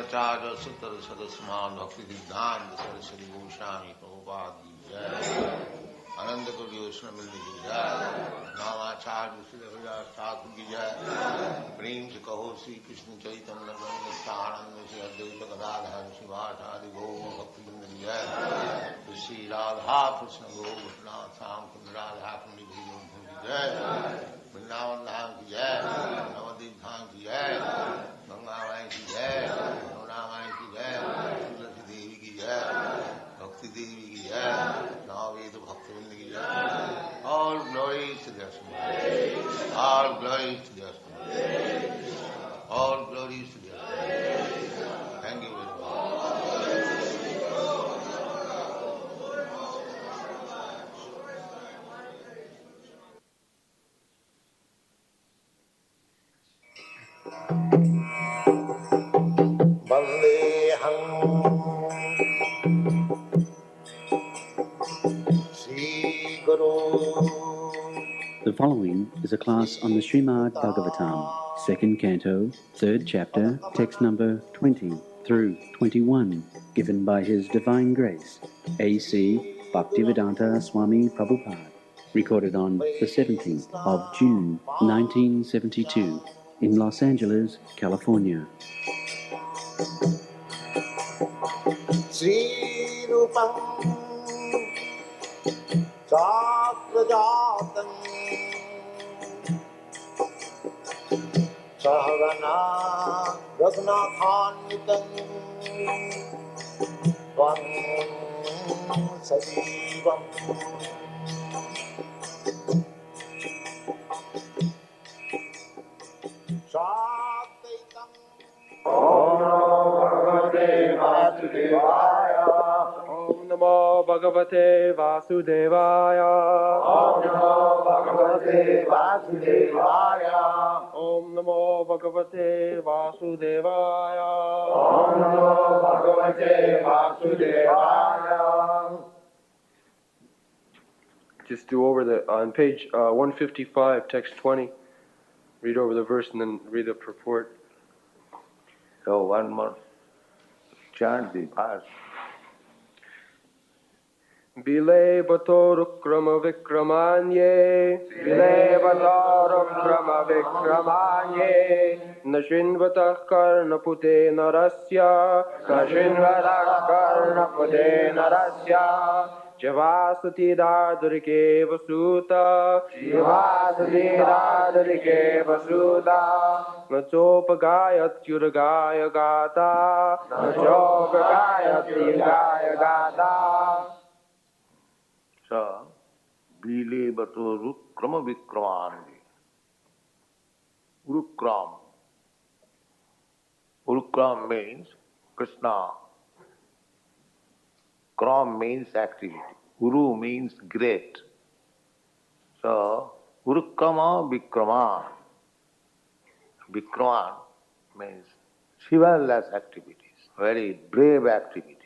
Acharya Sutra Sadasman Bhaktivedanta Swami Srila Prabhupada Ki Jai. Ananda Koti Osna Milni Ki Jai. Namacharya Srila Thakur Ki Jai. Prem se kaho Sri Krishna Chaitanya Prabhu Nityananda Sri Advaita Gadadhar Srivasadi Gaur Bhaktivedanta Ki Jai. Sri Radha Krishna Gaur Krishna Sam Kund Radha Kundi Bhajam Ki Jai. Vrindavan Dham Ki Jai. Navadip Dham Ki Jai. Ganga Mai Ki Jai. Yamuna Mai Ki Jai. Tulsi Devi Ki Jai. Bhakti Devi Ki Jai. Navaveda Bhaktivedanta Ki Jai. All glories to the Asma. All glories to the Asma. All glories to the Asma. Thank you very much. The following is a class on the Srimad Bhagavatam, 2nd Canto, 3rd Chapter, text number 20 through 21, given by His Divine Grace, A.C. Bhaktivedanta Swami Prabhupada, recorded on the 17th of June, 1972, in Los Angeles, California. Sri Rupam Sakrajatan Sahagana Raghunathanvitam Tvam Sajivam Shakaitam Om Namo Bhagavate Vasudevaya Om Namo Bhagavate Vasudevaya Om Namo Bhagavate Vasudevaya Om Namo Bhagavate Vasudevaya. Just do over on page 155, text 20. Read over the verse and then read the purport. So one more chant the verse. Bile Batorukrama Vikramanye Bile Batorukrama Vikramanye Nashinvatah Karnapute Narasya Nashinvatah Karnapute Narasya Jivasati Dadurike Vasuta Jivasati Dadurike Vasuta Nachopagayat Yuragaya Gata Nachopagayat Yuragaya Gata. So, Bile Bato Rukrama Vikramani. Urukram. Urukram means Krishna. Kram means activity. Uru means great. So, Urukrama Vikrama. Vikraman means chivalrous activities, very brave activities.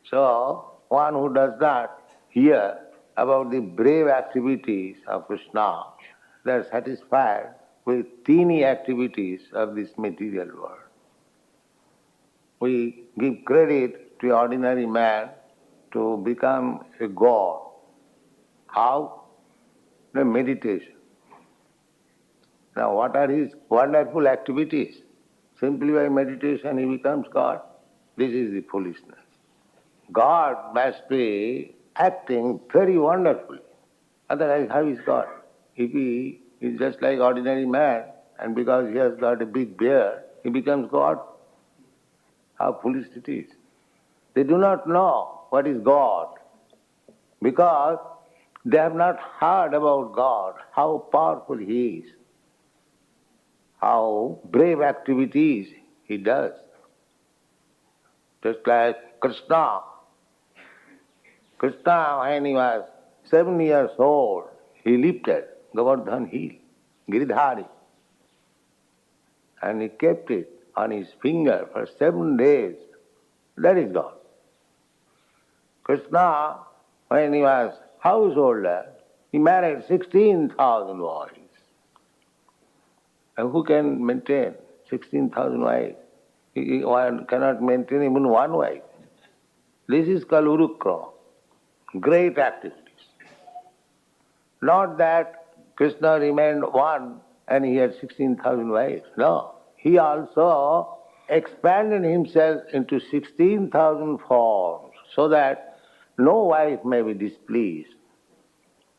So, one who does not hear about the brave activities of Krishna, they are satisfied with teeny activities of this material world. We give credit to an ordinary man to become a god. How? The meditation. Now what are his wonderful activities? Simply by meditation he becomes God. This is the foolishness. God must be acting very wonderfully. Otherwise, how is God? If he is just like ordinary man, and because he has got a big beard, he becomes God. How foolish it is. They do not know what is God, because they have not heard about God, how powerful He is, how brave activities He does. Just like Krishna. Krishna, when he was 7 years old, he lifted Govardhan hill, Giridhari, and he kept it on his finger for 7 days. That is God. Krishna, when he was householder, he married 16,000 wives. And who can maintain 16,000 wives? One cannot maintain even one wife. This is called Urukra, great activities. Not that Krishna remained one and he had 16,000 wives. No. He also expanded himself into 16,000 forms so that no wife may be displeased.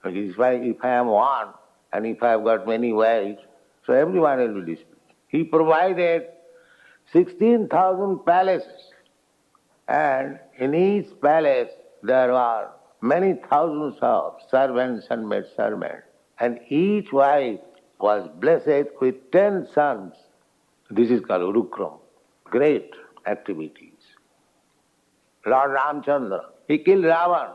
If I am one and if I have got many wives, so everyone will be displeased. He provided 16,000 palaces, and in each palace there are many thousands of servants and maidservants, and each wife was blessed with 10 sons. This is called Urukram, great activities. Lord Ramchandra, he killed Ravan.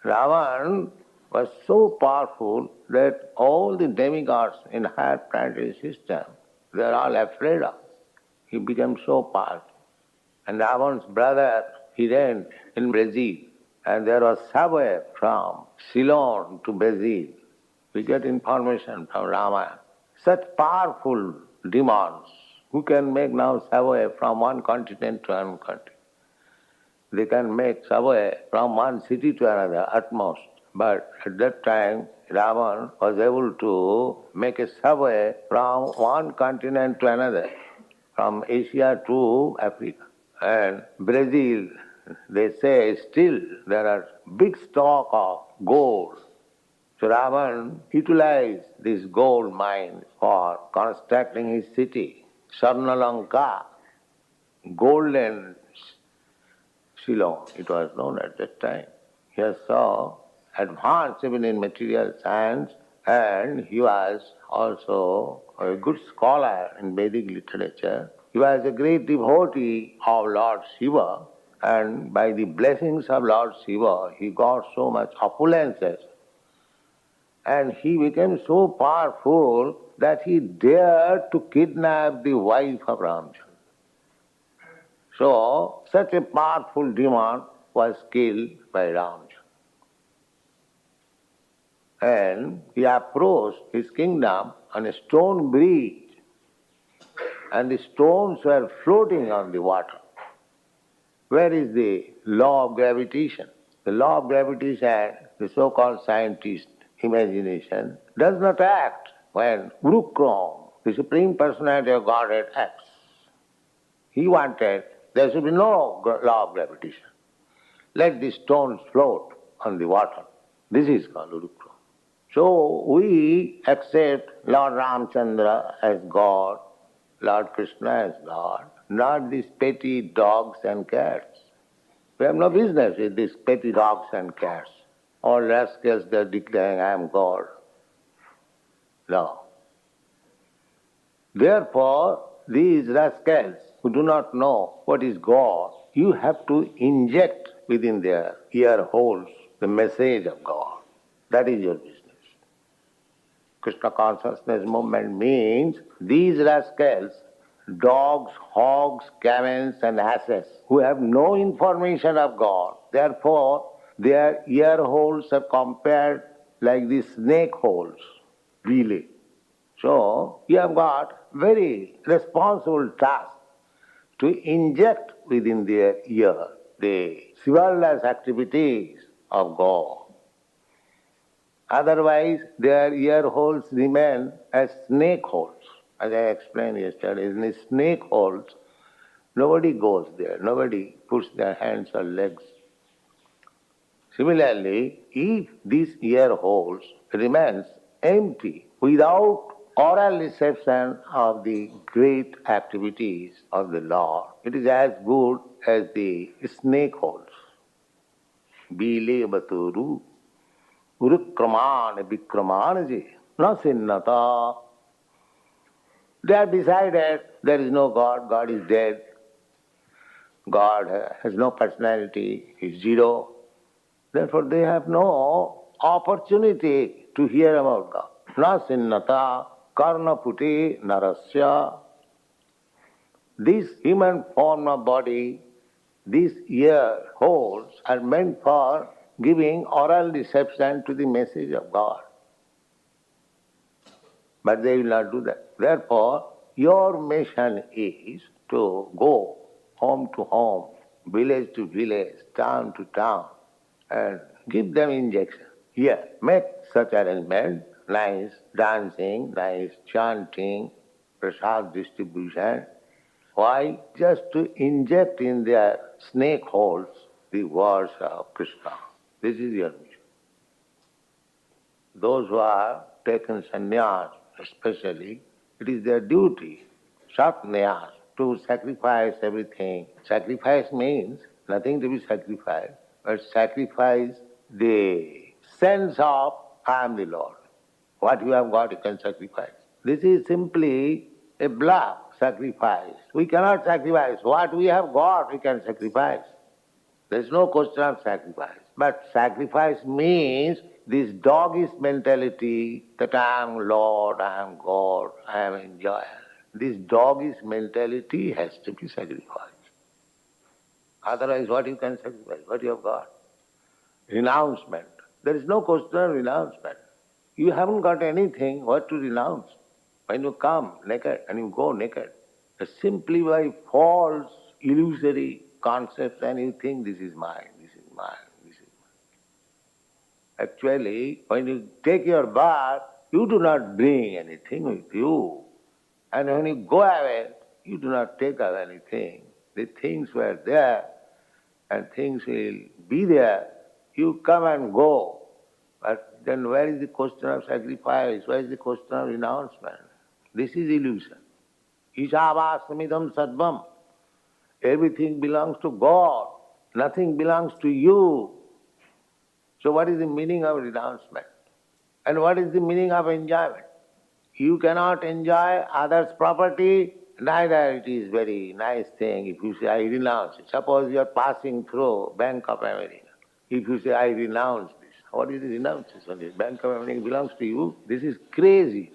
Ravan was so powerful that all the demigods in higher planetary system, they are all afraid of. He became so powerful. And Ravan's brother, he reigned in Brazil, and there was subway from Ceylon to Brazil. We get information from Ramayana. Such powerful demons who can make now subway from one continent to another continent. They can make subway from one city to another at most. But at that time, Ravan was able to make a subway from one continent to another, from Asia to Africa. And Brazil, they say still there are big stock of gold. So Ravan utilized this gold mine for constructing his city, Sarnalanka, golden Ceylon, it was known at that time. He was so advanced even in material science, and he was also a good scholar in Vedic literature. He was a great devotee of Lord Shiva, and by the blessings of Lord Shiva, he got so much opulences. And he became so powerful that he dared to kidnap the wife of Ramchandra. So, such a powerful demon was killed by Ramchandra. And he approached his kingdom on a stone bridge, and the stones were floating on the water. Where is the law of gravitation? The law of gravitation, the so-called scientist imagination, does not act when Urukram, the Supreme Personality of Godhead, acts. He wanted there should be no law of gravitation. Let the stones float on the water. This is called Urukram. So we accept Lord Ramchandra as God, Lord Krishna as God, not these petty dogs and cats. We have no business with these petty dogs and cats. All rascals, they are declaring, I am God. No. Therefore, these rascals who do not know what is God, you have to inject within their ear holes the message of God. That is your business. Krishna consciousness movement means these rascals, dogs, hogs, camels and asses, who have no information of God, therefore their ear holes are compared like the snake holes, really. So you have got very responsible task to inject within their ear the chivalrous activities of God. Otherwise, their ear holes remain as snake holes. As I explained yesterday, in the snake holes, nobody goes there, nobody puts their hands or legs. Similarly, if these ear holes remains empty without oral reception of the great activities of the Lord, it is as good as the snake holes. Bile baturu Urukramana Vikramanaji Nasinnata. They have decided there is no God, God is dead, God has no personality, he is zero. Therefore they have no opportunity to hear about God. Nasinnata karna puti narasya. This human form of body, these ear holes are meant for giving oral reception to the message of God. But they will not do that. Therefore, your mission is to go home to home, village to village, town to town, and give them injection. Here, make such arrangement, nice dancing, nice chanting, prasad distribution. Why? Just to inject in their snake holes the words of Krishna. This is your mission. Those who are taken sannyas, especially, it is their duty, satnyas, to sacrifice everything. Sacrifice means nothing to be sacrificed, but sacrifice the sense of I am the Lord. What you have got, you can sacrifice. This is simply a bluff sacrifice. We cannot sacrifice. What we have got, we can sacrifice. There is no question of sacrifice. But sacrifice means this doggish mentality that I am Lord, I am God, I am enjoyer. This doggish mentality has to be sacrificed. Otherwise, what you can sacrifice? What you have got? Renouncement. There is no question of renouncement. You haven't got anything, what to renounce? When you come naked and you go naked, simply by false, illusory concepts, and you think this is mine, this is mine, this is mine. Actually, when you take your bath, you do not bring anything with you. And when you go away, you do not take away anything. The things were there, and things will be there. You come and go. But then where is the question of sacrifice? Where is the question of renouncement? This is illusion. Ishavasmidam sarvam. Everything belongs to God. Nothing belongs to you. So what is the meaning of renouncement? And what is the meaning of enjoyment? You cannot enjoy others' property, neither it is very nice thing if you say, I renounce it. Suppose you are passing through Bank of America. If you say, I renounce this, what is the renounce this? Bank of America belongs to you. This is crazy.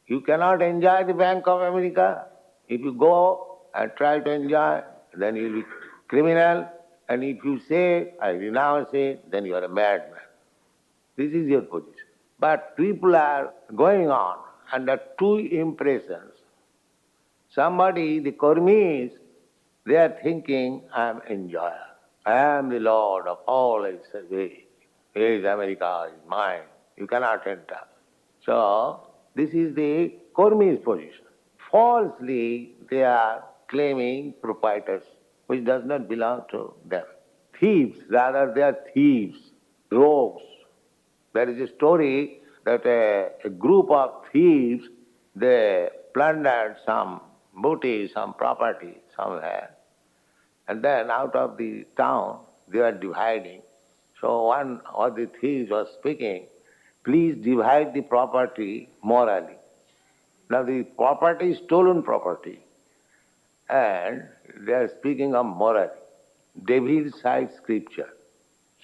You cannot enjoy the Bank of America. If you go and try to enjoy, then you will be criminal. And if you say, I renounce it, then you are a madman. This is your position. But people are going on under two impressions. Somebody, the Karmis, they are thinking, I am enjoyer. I am the Lord of all its way. Here is America, is mine. You cannot enter. So, this is the Karmis position. Falsely, they are claiming proprietors, which does not belong to them. Thieves, rather they are thieves, rogues. There is a story that a group of thieves, they plundered some booty, some property somewhere. And then out of the town, they were dividing. So one of the thieves was speaking, please divide the property morally. Now the property is stolen property. And they are speaking of morality. David cites scripture.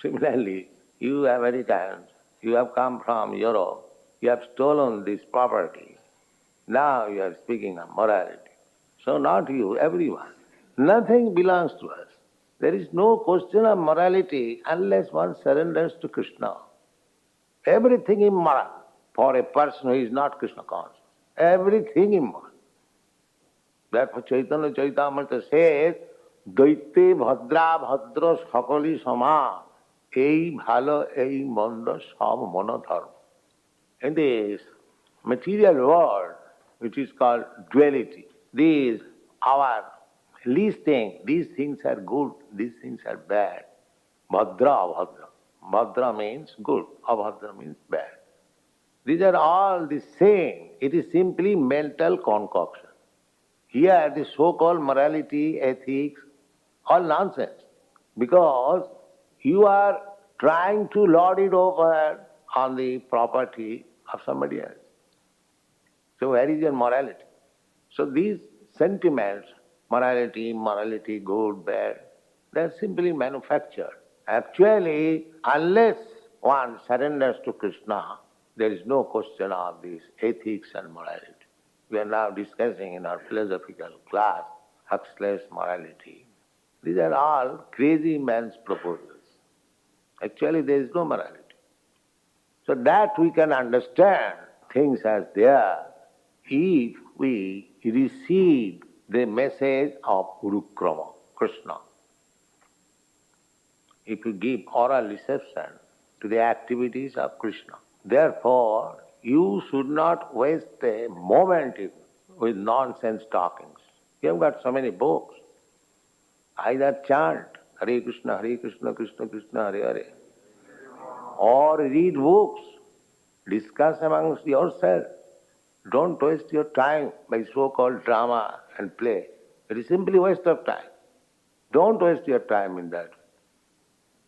Similarly, you Americans, you have come from Europe, you have stolen this property. Now you are speaking of morality. So not you, everyone. Nothing belongs to us. There is no question of morality unless one surrenders to Krishna. Everything immoral for a person who is not Krishna conscious. Everything immoral. Therefore Chaitanya Chaitamrita says, Daite bhadra bhadra sakali sama, ei bhalo ei mondo sab monodharma. In this material world, which is called duality, these our listing, these things are good, these things are bad. Bhadra, abhadra. Bhadra means good, abhadra means bad. These are all the same. It is simply mental concoction. Here the so-called morality, ethics, all nonsense. Because you are trying to lord it over on the property of somebody else. So where is your morality? So these sentiments, morality, good, bad, they are simply manufactured. Actually, unless one surrenders to Krishna, there is no question of this ethics and morality. We are now discussing in our philosophical class Huxley's morality. These are all crazy man's proposals. Actually, there is no morality. So that we can understand things as they are. if we receive the message of Urukrama, Krishna, if you give oral reception to the activities of Krishna, therefore you should not waste a moment with nonsense talkings. You have got so many books. Either chant Hare Krishna, Krishna Krishna, Hare Hare, or read books, discuss amongst yourselves. Don't waste your time by so-called drama and play. It is simply waste of time. Don't waste your time in that.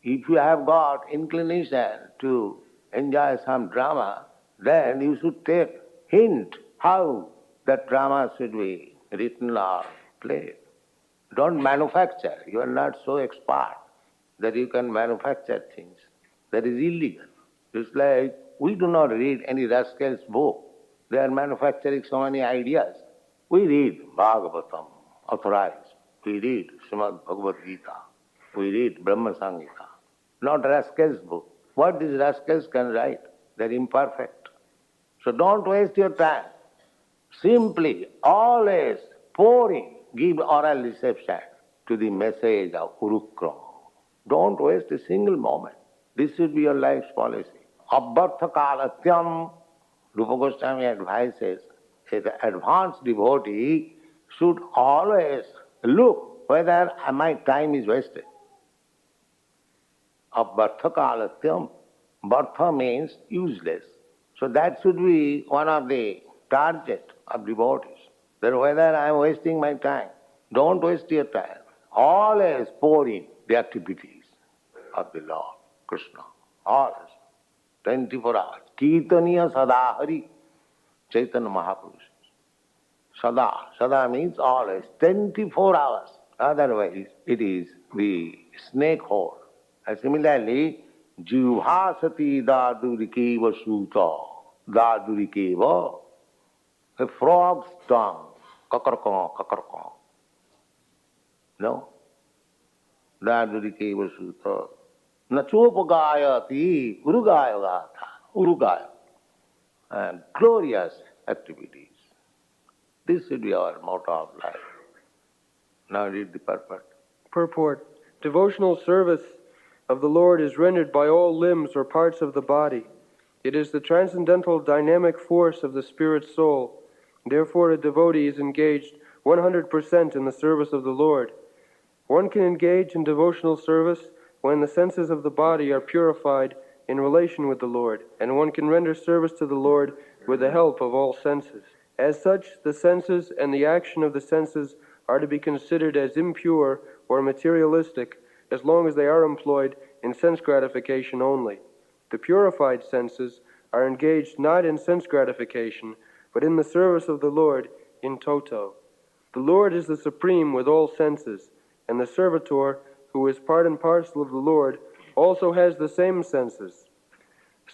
If you have got inclination to enjoy some drama, then you should take hint how that drama should be written or played. Don't manufacture. You are not so expert that you can manufacture things. That is illegal. It's like we do not read any rascal's book. They are manufacturing so many ideas. We read Bhagavatam, authorized. We read Srimad Bhagavad Gita. We read Brahma Samhita. Not rascal's book. What these rascals can write, they are imperfect. So don't waste your time. Simply, always pouring, give oral reception to the message of Urukrama. Don't waste a single moment. This should be your life's policy. Abhartha kalatyam, Rupa Goswami advises, an advanced devotee should always look whether my time is wasted. Abhartha kalatyam, Bhartha means useless. So that should be one of the target of devotees. That whether I am wasting my time, don't waste your time. Always pour in the activities of the Lord, Krishna. Always. 24 hours. Kirtaniya sada hari, Chaitanya Mahaprabhu says. Sada. Sada means always. 24 hours. Otherwise, it is the snake hole. And similarly, jivhasati dadurikeva suta. Dadurikeva, a frog's tongue. Kakarkong, kakarkong. No? Dadurikeva suta. Nachopagayati urugayagata. Urugaya. And glorious activities. This should be our motto of life. Now read the purport. Purport. Devotional service of the Lord is rendered by all limbs or parts of the body. It is the transcendental dynamic force of the spirit soul. Therefore a devotee is engaged 100% in the service of the Lord. One can engage in devotional service when the senses of the body are purified in relation with the Lord, and one can render service to the Lord with the help of all senses. As such, the senses and the action of the senses are to be considered as impure or materialistic as long as they are employed in sense gratification only. The purified senses are engaged not in sense gratification, but in the service of the Lord in toto. The Lord is the supreme with all senses, and the servitor, who is part and parcel of the Lord, also has the same senses.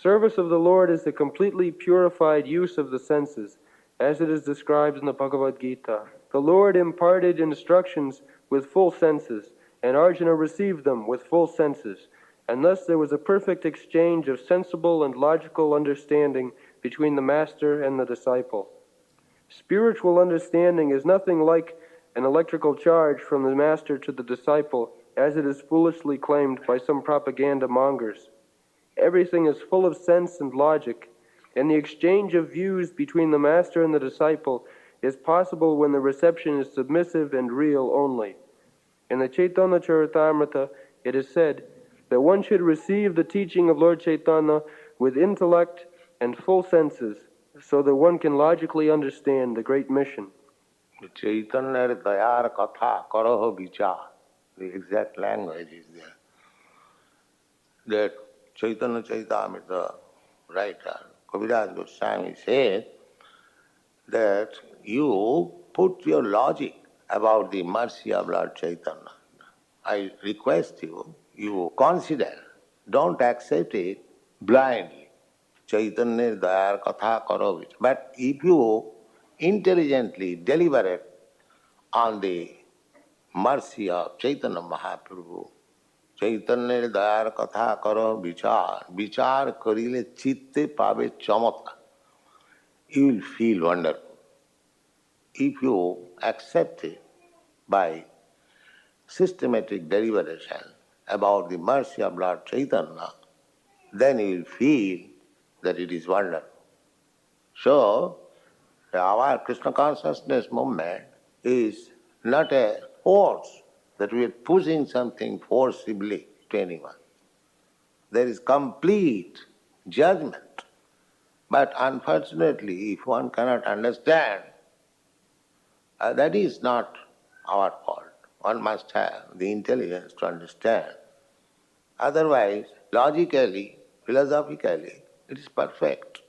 Service of the Lord is the completely purified use of the senses, as it is described in the Bhagavad Gita. The Lord imparted instructions with full senses, and Arjuna received them with full senses, and thus there was a perfect exchange of sensible and logical understanding between the master and the disciple. Spiritual understanding is nothing like an electrical charge from the master to the disciple, as it is foolishly claimed by some propaganda mongers. Everything is full of sense and logic, and the exchange of views between the master and the disciple is possible when the reception is submissive and real only. In the Chaitanya Charitamrita, it is said that one should receive the teaching of Lord Chaitanya with intellect and full senses, so that one can logically understand the great mission. Chaitanya dayar katha karaho vichar. The exact language is there. That Chaitanya Charitamrita writer, Kaviraj Goswami said that you put your logic about the mercy of Lord Chaitanya. I request you, you consider, don't accept it blindly. Chaitanya dayar katha karo vichar. But if you intelligently deliberate on the mercy of Chaitanya Mahaprabhu, Chaitanya dayar katha karo vichar, vichar karile chitte pave chamatka, you will feel wonderful. if you accept it by systematic deliberation about the mercy of Lord Chaitanya, then you will feel that it is wonderful. So, our Krishna consciousness movement is not a force that we are pushing something forcibly to anyone. There is complete judgment. But unfortunately, if one cannot understand, that is not our fault. One must have the intelligence to understand. Otherwise, logically, philosophically, it is perfect.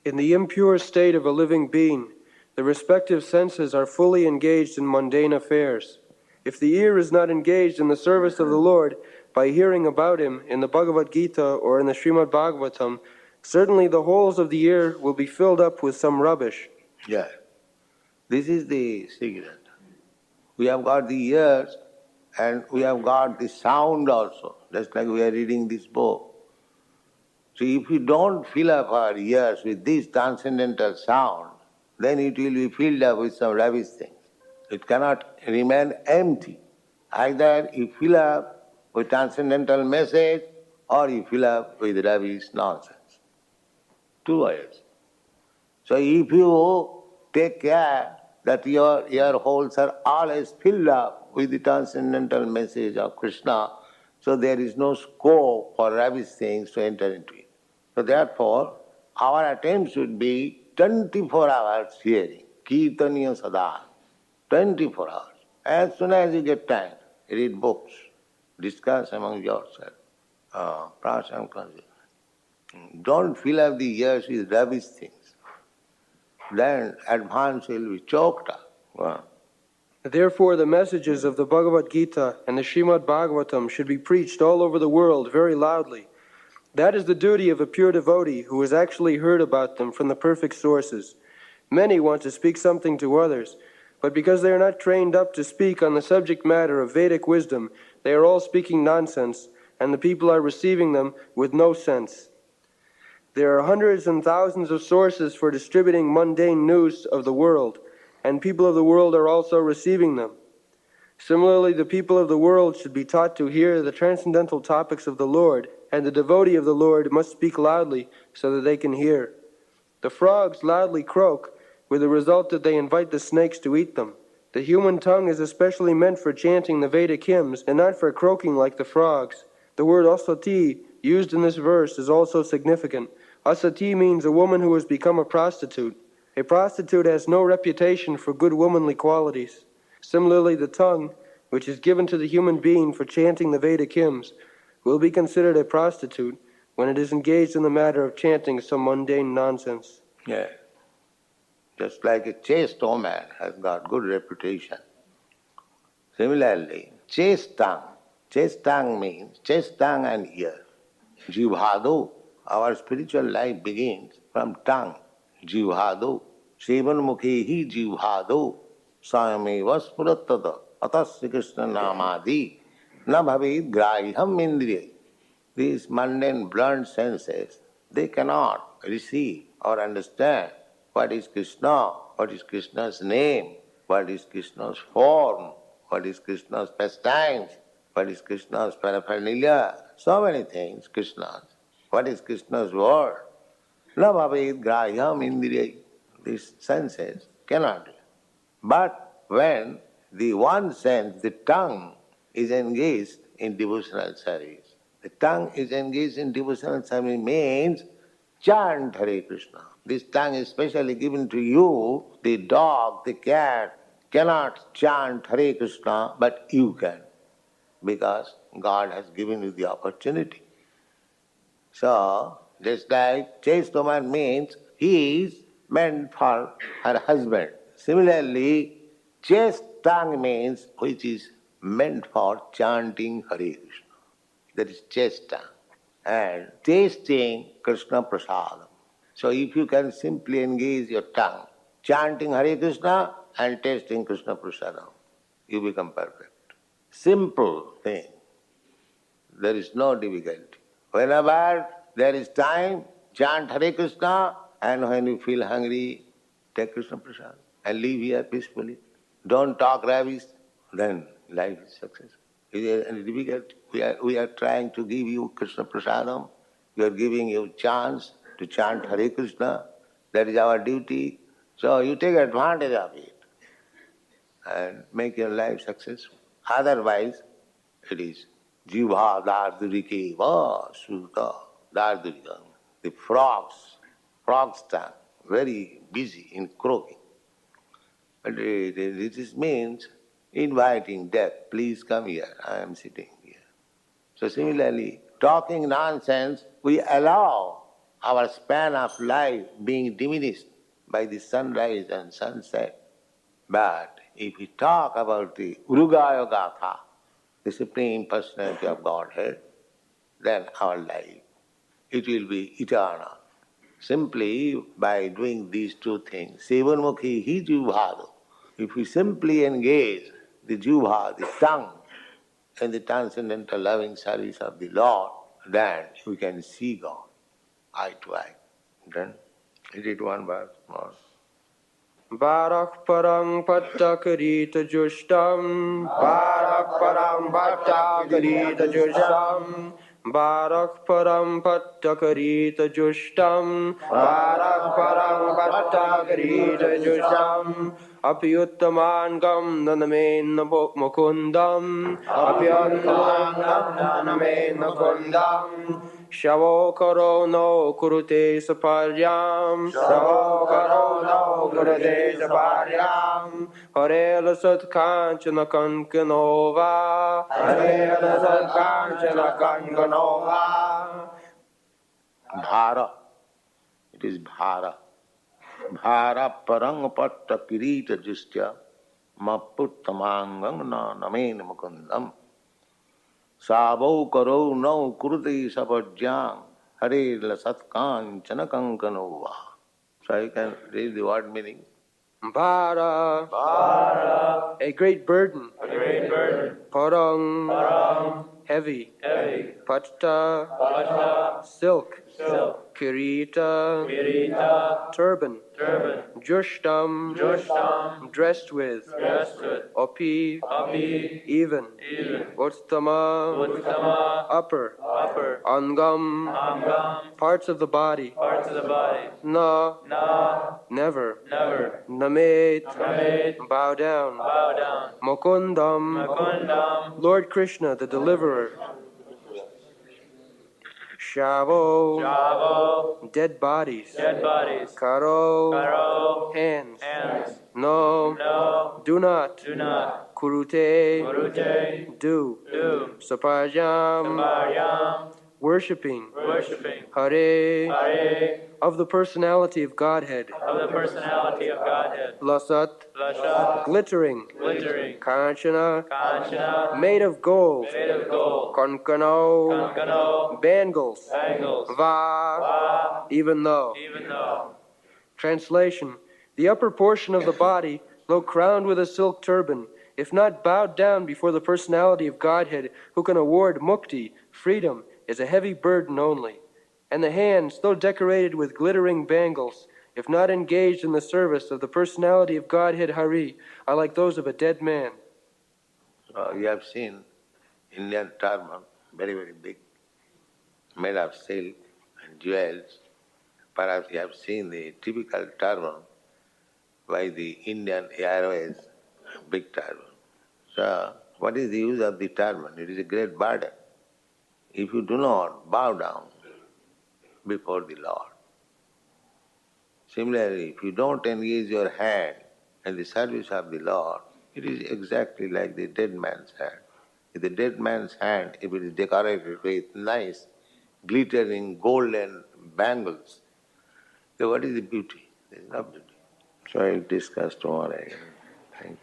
In the impure state of a living being, the respective senses are fully engaged in mundane affairs. If the ear is not engaged in the service of the Lord by hearing about Him in the Bhagavad Gita or in the Srimad Bhagavatam, certainly the holes of the ear will be filled up with some rubbish. Yeah. This is the secret. We have got the ears and we have got the sound also, just like we are reading this book. So if we don't fill up our ears with this transcendental sound, then it will be filled up with some rubbish things. It cannot remain empty. Either you fill up with transcendental message or you fill up with rubbish nonsense. Two ways. So if you take care that your ear holes are always filled up with the transcendental message of Krishna, so there is no scope for rubbish things to enter into it. So therefore, our attempt should be 24 hours hearing, Kirtaniya Sada, 24 hours. As soon as you get time, read books, discuss among yourself, prasam consciousness. Don't fill up the ears with rubbish things. Then advance will be choked up. Therefore, the messages of the Bhagavad Gita and the Srimad Bhagavatam should be preached all over the world very loudly. That is the duty of a pure devotee who has actually heard about them from the perfect sources. Many want to speak something to others, but because they are not trained up to speak on the subject matter of Vedic wisdom, they are all speaking nonsense, and the people are receiving them with no sense. There are hundreds and thousands of sources for distributing mundane news of the world, and people of the world are also receiving them. Similarly, the people of the world should be taught to hear the transcendental topics of the Lord, and the devotee of the Lord must speak loudly so that they can hear. The frogs loudly croak, with the result that they invite the snakes to eat them. The human tongue is especially meant for chanting the Vedic hymns, and not for croaking like the frogs. The word asati, used in this verse, is also significant. Asati means a woman who has become a prostitute. A prostitute has no reputation for good womanly qualities. Similarly, the tongue, which is given to the human being for chanting the Vedic hymns, will be considered a prostitute when it is engaged in the matter of chanting some mundane nonsense. Yeah. Just like a chaste woman has got good reputation. Similarly, chaste tongue means chaste tongue and ear. Jivhadu, our spiritual life begins from tongue. Jivhadu, sevan mukhehi jivhadu, sayameva spurattata, atasya Krishna namadi, na bhavid graham indriya. These mundane blunt senses, they cannot receive or understand what is Krishna, what is Krishna's name, what is Krishna's form, what is Krishna's pastimes, what is Krishna's paraphernalia, so many things, Krishna's. What is Krishna's word? Na bhavet grahyam indriya. These senses cannot. But when the one sense, the tongue, is engaged in devotional service, the tongue is engaged in devotional service means chant Hare Krishna. This tongue is specially given to you. The dog, the cat cannot chant Hare Krishna, but you can, because God has given you the opportunity. So, just like chaste woman means he is meant for her husband. Similarly, chaste tongue means which is meant for chanting Hare Krishna. That is chaste tongue. And tasting Krishna prasadam. So if you can simply engage your tongue, chanting Hare Krishna and tasting Krishna prasadam, you become perfect. Simple thing. There is no difficulty. Whenever there is time, chant Hare Krishna, and when you feel hungry, take Krishna prasadam. and live here peacefully. Don't talk rubbish, then life is successful. Is there any difficulty? We are trying to give you Krishna Prasadam. We are giving you chance to chant Hare Krishna. That is our duty. So you take advantage of it and make your life successful. Otherwise, it is Jivha Dardurike Va Suta Dardurika. The frogs tongue, very busy in croaking. But this means inviting death. Please come here, I am sitting here. So similarly, talking nonsense, we allow our span of life being diminished by the sunrise and sunset. But if we talk about the Urugaya Gatha, the Supreme Personality of Godhead, then our life, it will be eternal. Simply by doing these two things, Sevanmukhi hi jivhado. If we simply engage the jivha, the tongue, in the transcendental loving service of the Lord, then we can see God eye to eye. Then is it one verse more? Barak parang pattakarita jushtam, Barak parang pattakarita jushtam, Barak param pattakarita jushtam, Barak parang pattakarita jushtam, Apyuttamangam nanamen mukundam, Apyuttamangam nanamen mukundam, Shavo karo no kurute saparyam, Shavo karo no kurute saparyam, Hare lasat kanchana kankanova, Hare lasat kanchana kankanova. Bhara. It is Bhara. Bhara parang patta kirita justya maputtamangam na namen mukundam. Savo karo no kurute sapajyam hare lasat kanchana kankanova. So you can read the word meaning. Bhara, Bhara, a great burden, Parang, heavy, Patta, silk, Kirita, turban, Jushtam, dressed with, Opi, even, Uttama, upper, Angam, parts of the body, Na, never, Namet, bow down, Mukundam, Lord Krishna, the deliverer, Shavo, dead bodies, Karo, hands, No, do not, Kurute, do, Sapajam, worshipping, Hare, of the personality of Godhead, Lasat, glittering, Kanchana, made of gold, Kankano, bangles, Va, even though. Translation: the upper portion of the body, though crowned with a silk turban, if not bowed down before the personality of Godhead, who can award mukti, freedom, is a heavy burden only. And the hands, though decorated with glittering bangles, if not engaged in the service of the personality of Godhead Hari, are like those of a dead man. You have seen Indian turban, very, very big, made of silk and jewels. Perhaps you have seen the typical turban by the Indian Airways, big turban. So, what is the use of the turban? It is a great burden. If you do not bow down before the Lord. Similarly, if you don't engage your hand in the service of the Lord, it is exactly like the dead man's hand. If the dead man's hand, if it is decorated with nice, glittering, golden bangles, so what is the beauty? There is no beauty. So I will discuss tomorrow again. Thank you.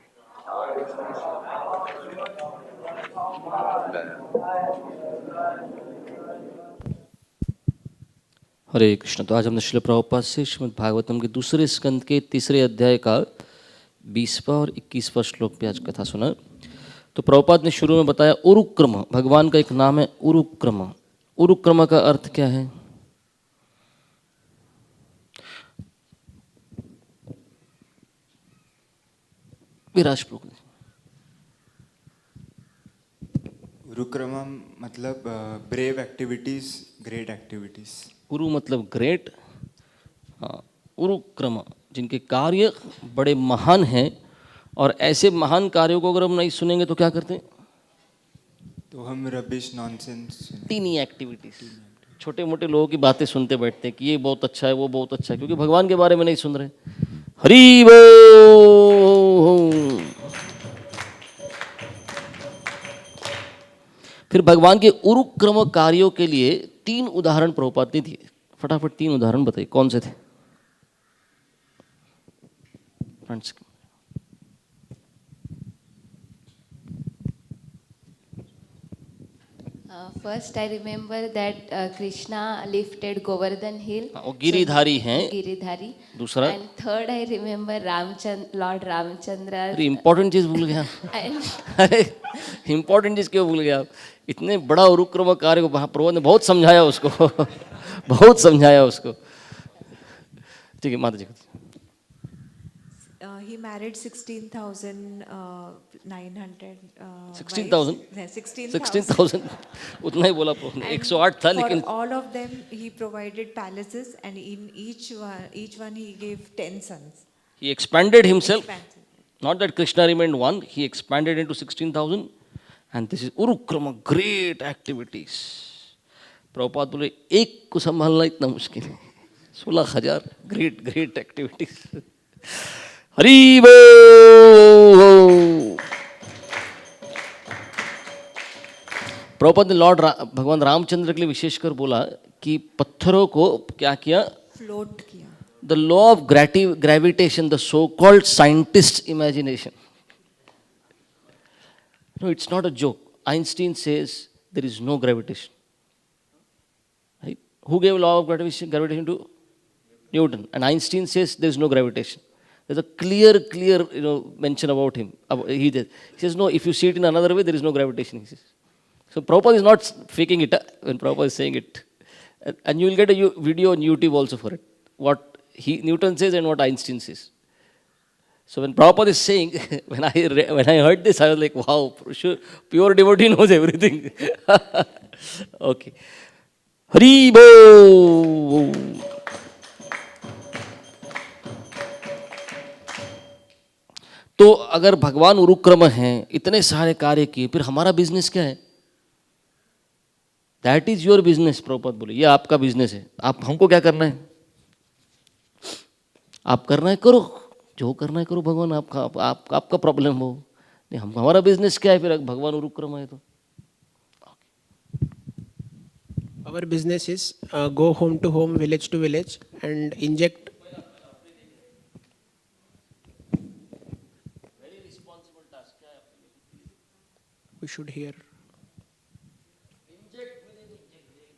हरे कृष्ण। तो आज हमने श्रील प्रभुपाद से श्रीमद् भागवतम के दूसरे स्कंद के तीसरे अध्याय का 20वां और 21वां श्लोक पे आज कथा सुना। तो प्रभुपाद ने शुरू में बताया उरुक्रम, भगवान का एक नाम है उरुक्रम। उरुक्रम का अर्थ क्या है? विराज प्रभु। उरुक्रमम मतलब ब्रेव एक्टिविटीज, ग्रेट एक्टिविटीज। उरु मतलब ग्रेट, हाँ, उरुक्रम जिनके कार्य बड़े महान हैं, और ऐसे महान कार्यों को अगर हम नहीं सुनेंगे तो क्या करते हैं? तो हम रबिश नॉनसेंस, टीनी एक्टिविटीज, छोटे मोटे लोगों की बातें सुनते बैठते हैं कि ये बहुत अच्छा है, वो बहुत अच्छा है, क्योंकि भगवान के बारे में नहीं सुन रहे। हरि बोल। फिर भगवान के उरुक्रम कार्यों के लिए 3 उदाहरण प्रभुपाद ने दिए। फटाफट 3 उदाहरण बताइए, कौन से थे? Friends, First, I remember that Krishna lifted Govardhan hill. वो गिरिधारी हैं। गिरिधारी. दूसरा? And third, I remember Lord Ramchandra. अरे इम्पोर्टेंट चीज भूल गया। And अरे इम्पोर्टेंट चीज क्यों भूल गया आप? इतने बड़ा उरुक्रम कार्य को प्रभु ने बहुत समझाया उसको बहुत समझाया उसको। ठीक है माता जी। He married 16,900. 16,000? 16,000. उतना ही बोला प्रभु ने। 108 था लेकिन For all of them, he provided palaces, and in each one he gave 10 sons. he expanded himself. Expansion. Not that Krishna remained one, he expanded into 16,000, and this is Urukrama, great activities. Prabhupada बोले एक को संभालना इतना मुश्किल है, 16,000 great activities. Hari बोल। प्रभुपाद ने भगवान रामचंद्र के लिए विशेषकर बोला कि पत्थरों को क्या किया? Float किया. The law of gravitation, the so-called scientist's imagination. No, it's not a joke. Einstein says there is no gravitation. Right? Who gave law of gravitation to? Newton. And Einstein says there is no gravitation. There's a clear, mention about him. He says, no, if you see it in another way, there is no gravitation, he says. So Prabhupada is not faking it when Prabhupada is saying it. And you will get a video on YouTube also for it. What Newton says and what Einstein says. So when Prabhupada is saying, when I heard this, I was like, wow, sure, pure devotee knows everything. Okay. Hari Bo. तो अगर भगवान उरुक्रम हैं, इतने सारे कार्य किए, फिर हमारा बिजनेस क्या है? That is your business. Prabhupada बोले ये आपका बिजनेस है, आप हमको क्या करना है? आप करना है करो, जो करना है करो, भगवान आपका प्रॉब्लम हो नहीं, हमारा बिजनेस क्या है? फिर भगवान उरुक्रम है तो Our business is go home to home, village to village, and inject. very responsible task. क्या है आपके लिए? We should hear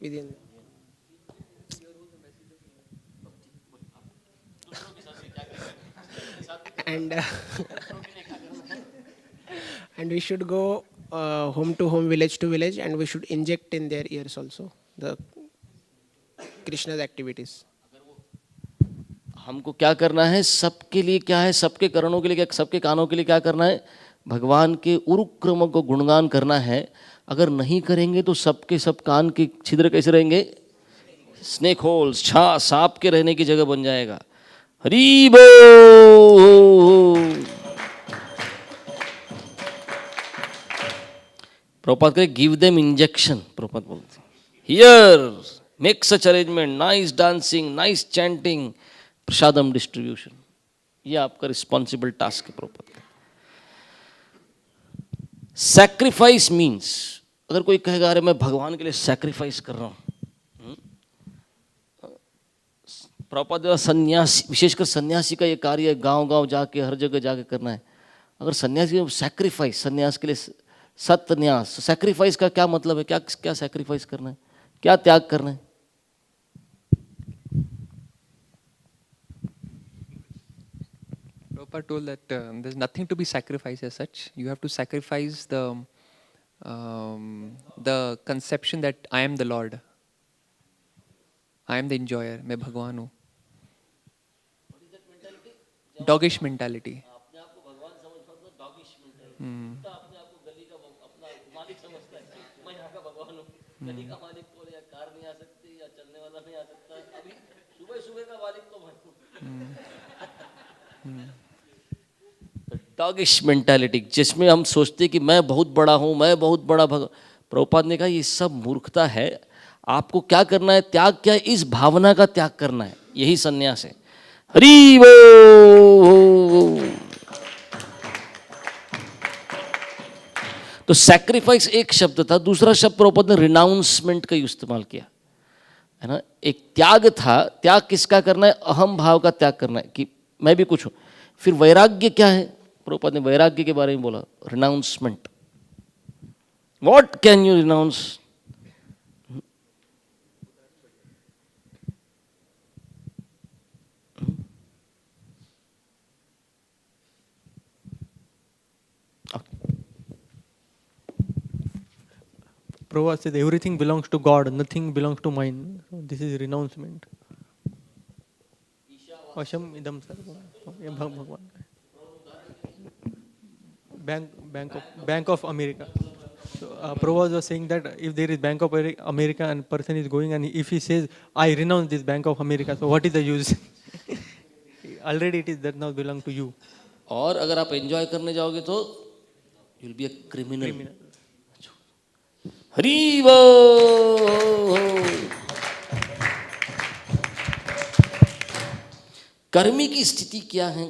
within. And we should go home to home, village to village, and we should inject in their ears also the Krishna's activities. हमको क्या करना है? सबके लिए क्या है? सबके करणों के लिए क्या? सबके कानों के लिए क्या करना है? भगवान के उरुक्रम को गुणगान करना है। अगर नहीं करेंगे तो सबके सब कान के छिद्र कैसे रहेंगे? स्नेक होल्स, सांप के रहने की जगह बन जाएगा। हरि बोल। प्रभुपाद कहे गिव देम इंजेक्शन। प्रभुपाद बोलते here make such arrangement, nice dancing, nice chanting, prasadam distribution. ये आपका रिस्पॉन्सिबल टास्क है। प्रभुपाद का सैक्रिफाइस मीन्स, अगर कोई कहेगा अरे मैं भगवान के लिए सैक्रिफाइस कर रहा हूं, प्रभुपाद सन्यासी, विशेषकर सन्यासी का ये कार्य है, गांव-गांव जाके हर जगह जाके करना है। अगर सन्यासी सैक्रिफाइस, सन्यास के लिए सत्न्यास, सैक्रिफाइस का क्या मतलब है? क्या सैक्रिफाइस करना है? क्या त्याग करना है? Prabhupada told that there's nothing to be sacrificed as such. You have to sacrifice the conception that I am the Lord. I am the enjoyer. मैं भगवान हूँ. Doggish mentality. अपने आप को गली का अपना मालिक समझता है, मैं यहाँ का भगवान हूँ, गली का मालिक कौन है, या कार नहीं आ सकती या चलने वाला नहीं आ सकता, अभी सुबह सुबह का मालिक तो मैं हूँ। डॉगिश मेंटालिटी, जिसमें हम सोचते कि मैं बहुत बड़ा हूँ, मैं बहुत बड़ा प्रभुपाद ने कहा ये सब मूर्खता है। आपको क्या करना है, त्याग क्या है, इस भावना का त्याग करना है, यही सन्यास है। हरि बोल। तो सैक्रिफाइस एक शब्द था, दूसरा शब्द प्रभुपाद ने रिनाउंसमेंट का इस्तेमाल किया है ना। एक त्याग था, त्याग किसका करना है, अहम भाव का त्याग करना है कि मैं भी कुछ हूं। फिर वैराग्य क्या है, प्रभुपाद ने वैराग्य के बारे में बोला, renouncement. What can you renounce? Prabhupada says everything belongs to God, nothing belongs to mine. So this is renouncement. Asham idam sarvam. Bank of America. So Prabhupada was saying that if there is Bank of America and person is going and if he says I renounce this Bank of America, so what is the use? Already it is that now belong to you. और अगर आप enjoy करने जाओगे तो you will be a criminal. Hari बोल। कर्मी की स्थिति क्या है,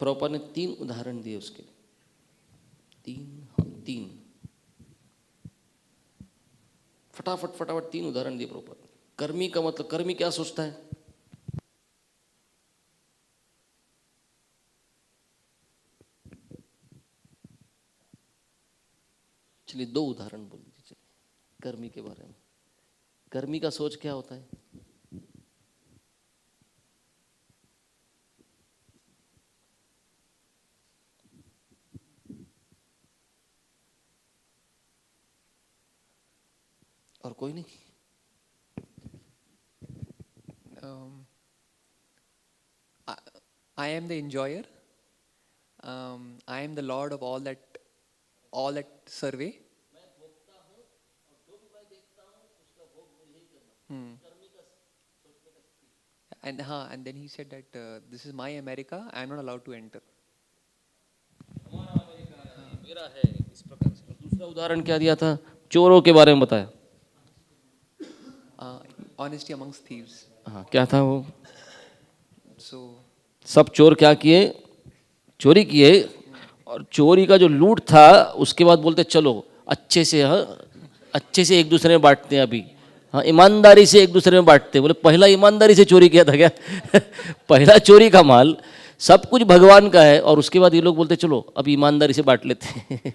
प्रभुपाद ने 3 उदाहरण दिए उसके। 3 फटाफट 3 उदाहरण दिए प्रभुपाद। कर्मी का मतलब, कर्मी क्या सोचता है? चलिए 2 उदाहरण बोल दीजिए कर्मी के बारे में। कर्मी का सोच क्या होता है? और कोई नहीं? I am the enjoyer. I am the Lord of all that survey. And then he said that this is my America. I am not allowed to enter. मेरा है इस प्रकार से। दूसरा उदाहरण क्या दिया था? चोरों के बारे में बताया। Honesty amongst thieves. हाँ, क्या था वो? So सब चोर क्या किए? चोरी किए, और चोरी का जो लूट था उसके बाद बोलते चलो अच्छे से, हाँ अच्छे से एक दूसरे में बांटते हैं अभी, हाँ ईमानदारी से एक दूसरे में बांटते हैं। बोले पहला ईमानदारी से चोरी किया था क्या? पहला चोरी का माल सब कुछ भगवान का है, और उसके बाद ये लोग बोलते चलो अब ईमानदारी से बांट लेते हैं।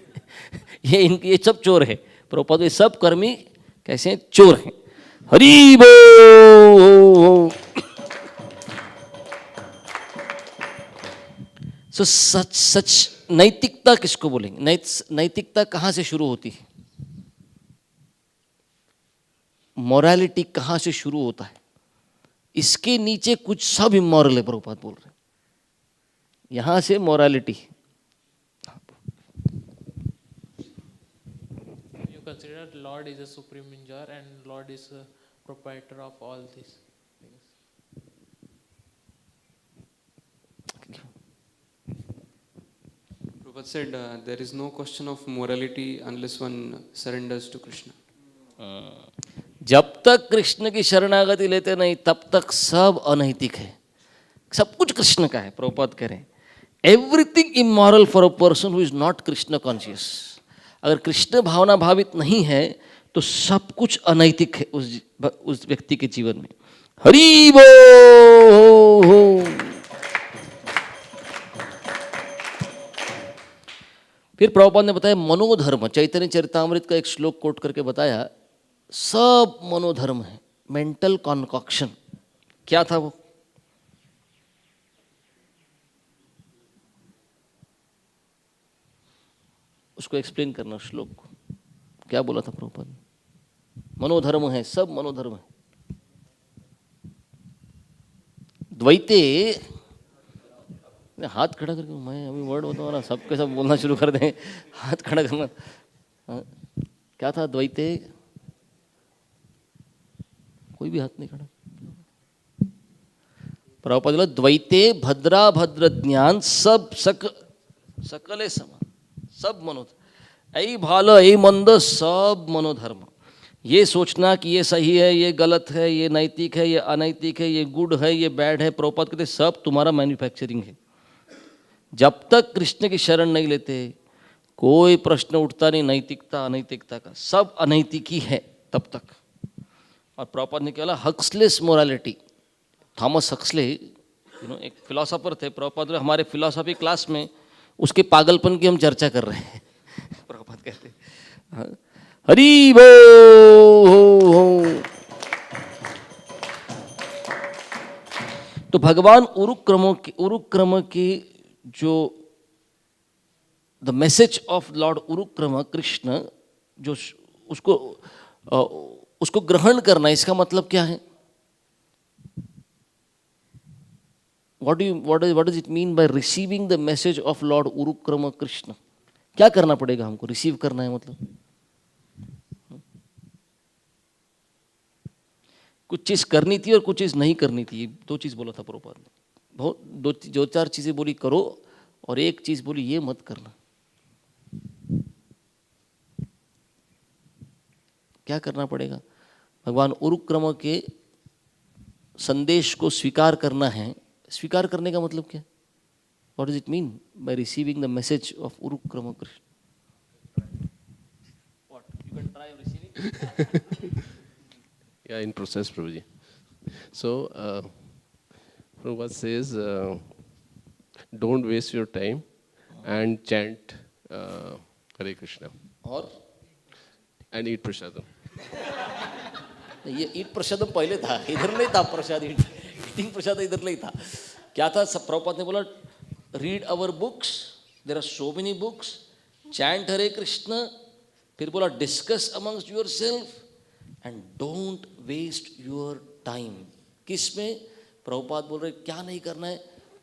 ये सब चोर है। प्रभुपाद ये सब कर्मी कैसे हैं? चोर हैं। हरि बोल। सो सच नैतिकता किसको बोलेंगे? नैतिकता कहाँ से शुरू होती है? मोरालिटी कहाँ से शुरू होता है? इसके नीचे कुछ सब इमोरल है, प्रभुपाद बोल रहे हैं। यहाँ से morality. You consider Lord is a supreme enjoyer and Lord is a proprietor of all these things. Prabhupada said there is no question of morality unless one surrenders to Krishna. जब तक कृष्ण की शरणागति लेते नहीं तब तक सब अनैतिक है, सब कुछ कृष्ण का है। प्रभुपाद कह रहे हैं everything immoral for a person who is not Krishna conscious. अगर कृष्ण भावना भावित नहीं है तो सब कुछ अनैतिक है उस व्यक्ति के जीवन में। हरि बोल। फिर प्रभुपाद ने बताया मनोधर्म। चैतन्य चरितामृत का एक श्लोक कोट करके बताया सब मनोधर्म है, मेंटल कॉन्कॉक्शन। क्या था वो? उसको एक्सप्लेन करना श्लोक को। क्या बोला था प्रभुपाद ने? मनोधर्म है, सब मनोधर्म है। द्वैते हाथ खड़ा करके मैं अभी वर्ड बताऊँ, सबके सब बोलना शुरू कर दें, हाथ खड़ा करना। क्या था द्वैते? कोई भी हाथ नहीं खड़ा। प्रभुपाद बोला द्वैते भद्रा भद्र ज्ञान सब सकले समान, सब मनोधर्म, ऐ भालो ऐ मंद सब मनोधर्म। ये सोचना कि ये सही है, ये गलत है, ये नैतिक है, ये अनैतिक है, ये गुड है, ये बैड है, प्रभुपाद कहते सब तुम्हारा मैन्युफैक्चरिंग है। जब तक कृष्ण की शरण नहीं लेते कोई प्रश्न उठता नहीं नैतिकता अनैतिकता का, सब अनैतिक ही है तब तक। और प्रभुपाद ने क्या बोला? हक्सलेस मोरालिटी। थॉमस हक्सले एक फिलोसोफर थे। प्रभुपाद हमारे फिलोसॉफी क्लास में उसके पागलपन की हम चर्चा कर रहे हैं। प्रभुपाद कहते हरि बो हो। तो भगवान उरुक्रम की जो the message of Lord Urukram Krishna, जो उसको ग्रहण करना, इसका मतलब क्या है? What does it mean by receiving the message of Lord Urukrama Krishna? क्या करना पड़ेगा हमको? रिसीव करना है मतलब कुछ चीज करनी थी और कुछ चीज नहीं करनी थी, दो चीज बोला था प्रभुपाद ने। बहुत दो चार चीजें बोली करो और एक चीज बोली ये मत करना। क्या करना पड़ेगा? भगवान उरुक्रम के संदेश को स्वीकार करना है। स्वीकार करने का मतलब क्या? What does it mean by receiving the message of Urukrama Krishna? What? You can try receiving? Yeah, in process, Prabhuji. So, Prabhupada says, don't waste your time and chant Hare Krishna. और? And eat prasadam. ये ईट प्रसादम पहले था, इधर नहीं था प्रसाद। Eating प्रसाद इधर नहीं था। क्या था? सब प्रभुपाद ने बोला read our books, there are so many books, chant Hare Krishna, फिर बोला discuss amongst yourself and don't waste your time. किस में? प्रभुपाद बोल रहे क्या नहीं करना है?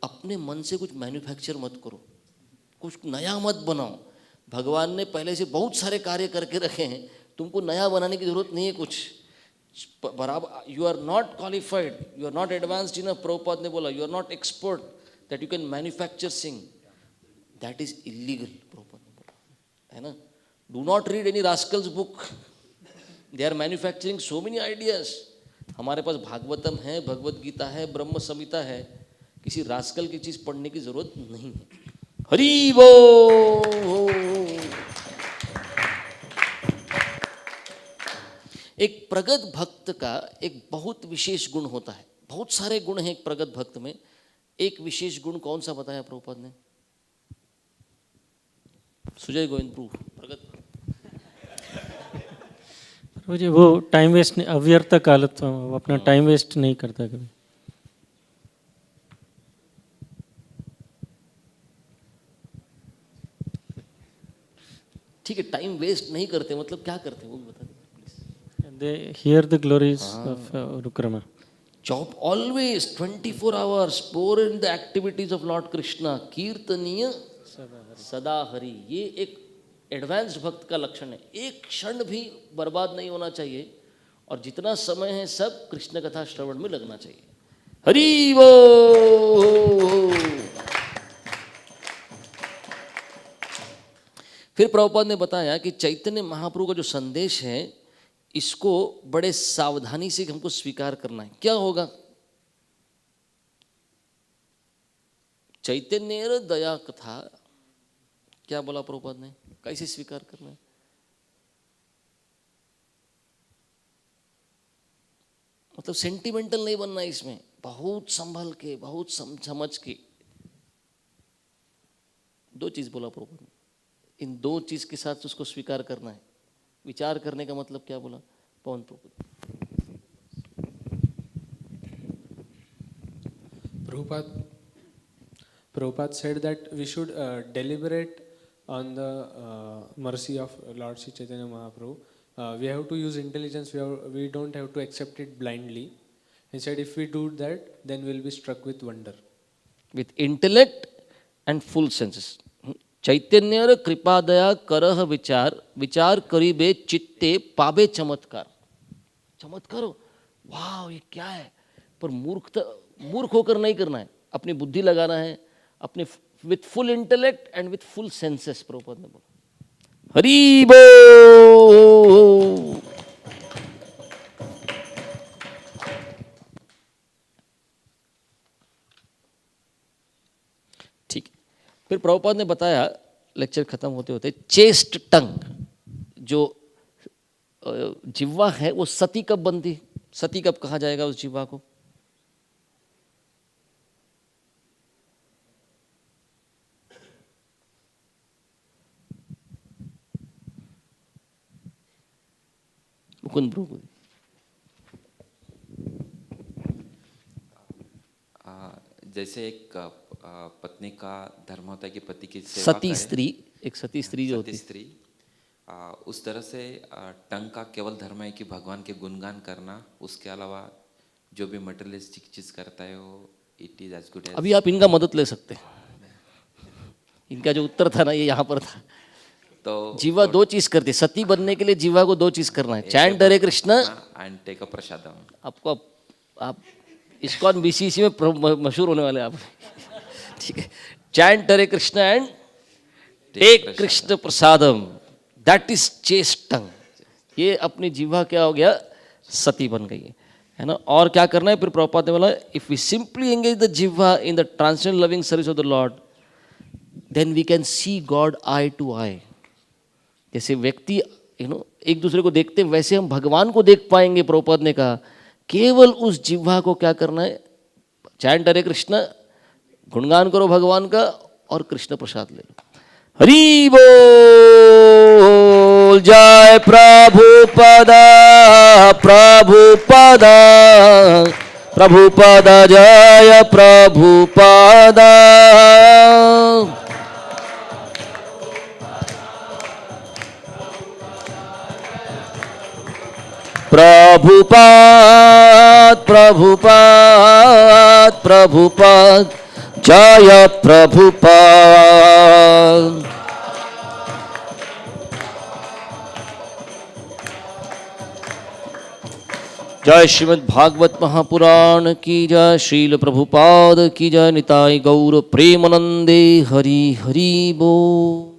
अपने मन से कुछ मैन्युफैक्चर मत करो, कुछ नया मत बनाओ। भगवान ने पहले से बहुत सारे कार्य करके रखे हैं, तुमको नया बनाने की जरूरत नहीं है कुछ। बराबर, you are not qualified, you are not advanced enough. Prabhupada ने बोला you are not expert that you can manufacture thing, that is illegal. Prabhupada ने बोला है ना, do not read any rascals book, they are manufacturing so many ideas. हमारे पास भागवतम है, भगवत गीता है, ब्रह्म संहिता है, किसी रास्कल की चीज पढ़ने की जरूरत नहीं है। हरि बोल। एक प्रगत भक्त का एक बहुत विशेष गुण होता है। बहुत सारे गुण हैं एक प्रगत भक्त में, एक विशेष गुण कौन सा बताया प्रभुपाद ने? सुजय गोविंद प्रभु प्रगत मुझे वो टाइम वेस्ट नहीं, अव्यर्थ कालत्व, वो अपना टाइम वेस्ट नहीं करता कभी। ठीक है, टाइम वेस्ट नहीं करते मतलब क्या करते हैं वो भी बता दीजिए। They hear the glories of Urukrama. Job always 24 hours pour in the activities of Lord Krishna, कीर्तनीय सदा हरि। ये एक एडवांस्ड भक्त का लक्षण है। एक क्षण भी बर्बाद नहीं होना चाहिए और जितना समय है सब कृष्ण कथा श्रवण में लगना चाहिए। हरि बोल। फिर प्रभुपाद ने बताया कि चैतन्य महाप्रभु का जो संदेश है इसको बड़े सावधानी से हमको स्वीकार करना है। क्या होगा? चैतन्य दया कथा, क्या बोला प्रभुपाद ने? कैसे स्वीकार करना है? मतलब सेंटिमेंटल नहीं बनना है इसमें, बहुत संभल के, बहुत समझ के। दो चीज बोला प्रभुपाद ने, इन दो चीज के साथ उसको स्वीकार करना है। विचार करने का मतलब क्या बोला पवन Prabhupada? Prabhupada said that we should deliberate on the mercy of Lord Sri Chaitanya Mahaprabhu. We have to use intelligence. We don't have to accept it blindly. He said if we do that, then we'll be struck with wonder. With intellect and full senses. Chaitanya कृपादया करह विचार, विचार करीबे चित्ते पाबे चमत्कार. चमत्कार, वाह ये क्या है, पर मूर्ख होकर नहीं करना है, अपनी बुद्धि लगाना है, अपने with full intellect and with full senses. Prabhupada ने बोला हरि बोल. ठीक. फिर प्रभुपाद ने बताया लेक्चर खत्म होते होते, चेस्ट टंग, जो जिह्वा है वो सती कब बनती, सती कब कहा जाएगा उस जिह्वा को? मुकुंद प्रभु. जैसे एक पत्नी का धर्म होता है कि पति की सेवा सती स्त्री, एक सती स्त्री जो होती स्त्री, उस तरह से टंग का केवल धर्म है कि भगवान के गुणगान करना, उसके अलावा जो भी मटेरियलिस्टिक चीज करता है वो it is as good as. अभी आप इनका मदद ले सकते हैं. इनका जो उत्तर था ना ये यहाँ पर था. तो जीवा दो चीज करती, सती बनने के लिए जीवा को दो चीज करना है, chant Hare Krishna and take a prasadam. आपको आप इस्कॉन बीसीसी में मशहूर होने वाले आप. ठीक है, chant Hare Krishna and take Krishna prasadam, that is chaste tongue. ये अपनी जीवा क्या हो गया, सती बन गई है ना. और क्या करना है फिर प्रभुपाद ने बोला, if we simply engage the जिह्वा in the transcendental loving service of the Lord, then we can see God eye to eye. जैसे व्यक्ति एक दूसरे को देखते हैं वैसे हम भगवान को देख पाएंगे. प्रभुपाद ने कहा केवल उस जिह्वा को क्या करना है, चैंट हरे कृष्ण, गुणगान करो भगवान का और कृष्ण प्रसाद ले लो. हरि बोल. जय प्रभुपादा प्रभुपादा प्रभुपादा, जय प्रभुपादा. प्रभुपाद प्रभुपाद प्रभुपाद, जय प्रभुपाद. जय श्रीमद् भागवत महापुराण की जय, श्रील प्रभुपाद की जय, निताई गौर प्रेमानंदे. हरि हरि बोल.